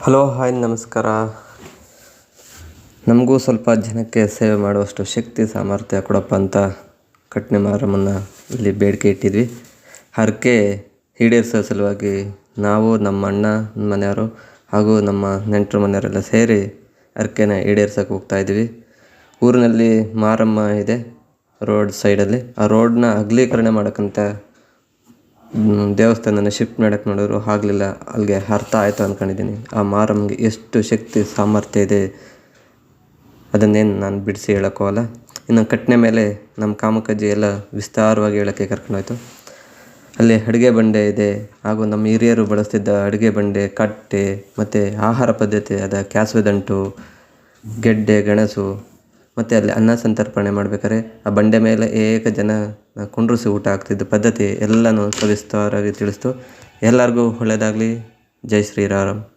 Hello hi ನಮಸ್ಕಾರ. ನಮಗೂ ಸ್ವಲ್ಪ ಜನಕ್ಕೆ ಸೇವೆ ಮಾಡುವಷ್ಟು ಶಕ್ತಿ ಸಾಮರ್ಥ್ಯ ಕೊಡಪ್ಪ ಅಂತ ಕಟ್ನೆ ಮಾರಮ್ಮನ ಇಲ್ಲಿ ಬೇಡಿಕೆ ಇಟ್ಟಿದ್ವಿ. ಹರಕೆ ಈಡೇರಿಸೋ ಸಲುವಾಗಿ ನಾವು ನಮ್ಮ ಅಣ್ಣ ಮನೆಯವರು ಹಾಗೂ ನಮ್ಮ ನೆಂಟರು ಮನೆಯವರೆಲ್ಲ ಸೇರಿ ಹರಕೆನ ಈಡೇರ್ಸೋಕೆ ಹೋಗ್ತಾಯಿದ್ವಿ. ಊರಿನಲ್ಲಿ ಮಾರಮ್ಮ ಇದೆ ರೋಡ್ ಸೈಡಲ್ಲಿ. ಆ ರೋಡನ್ನ ಅಗಲೀಕರಣ ಮಾಡೋಕ್ಕಂತ ದೇವಸ್ಥಾನನ ಶಿಫ್ಟ್ ಮಾಡೋಕ್ಕೆ ನೋಡಿದ್ರು ಆಗಲಿಲ್ಲ. ಅಲ್ಲಿಗೆ ಅರ್ಥ ಆಯಿತು ಅಂದ್ಕೊಂಡಿದ್ದೀನಿ. ಆ ಮಾರಮ್ಮಗೆ ಎಷ್ಟು ಶಕ್ತಿ ಸಾಮರ್ಥ್ಯ ಇದೆ ಅದನ್ನೇನು ನಾನು ಬಿಡಿಸಿ ಹೇಳೋಕ್ಕೋಗಲ್ಲ. ಇನ್ನು ಕಟ್ನೆ ಮೇಲೆ ನಮ್ಮ ಕಾಮಕಜ್ಜಿ ಎಲ್ಲ ವಿಸ್ತಾರವಾಗಿ ಹೇಳೋಕ್ಕೆ ಕರ್ಕೊಂಡೋಯ್ತು. ಅಲ್ಲಿ ಅಡುಗೆ ಬಂಡೆ ಇದೆ ಹಾಗೂ ನಮ್ಮ ಹಿರಿಯರು ಬಳಸ್ತಿದ್ದ ಅಡುಗೆ ಬಂಡೆ, ಕಟ್ಟೆ ಮತ್ತು ಆಹಾರ ಪದ್ಧತಿ ಆದ ಕ್ಯಾಸುವೆ ದಂಟು, ಗೆಡ್ಡೆ, ಗೆಣಸು ಮತ್ತು ಅಲ್ಲಿ ಅನ್ನ ಸಂತರ್ಪಣೆ ಮಾಡ್ಬೇಕಾದ್ರೆ ಆ ಬಂಡೆ ಮೇಲೆ ಜನ ಕುಂಡ್ರಿಸಿ ಊಟ ಆಗ್ತಿದ್ದ ಪದ್ಧತಿ ಎಲ್ಲನೂ ಸವಿಸ್ತಾರವಾಗಿ ತಿಳಿಸ್ತು. ಎಲ್ಲರಿಗೂ ಒಳ್ಳೆಯದಾಗಲಿ. ಜೈ ಶ್ರೀರಾಮ್.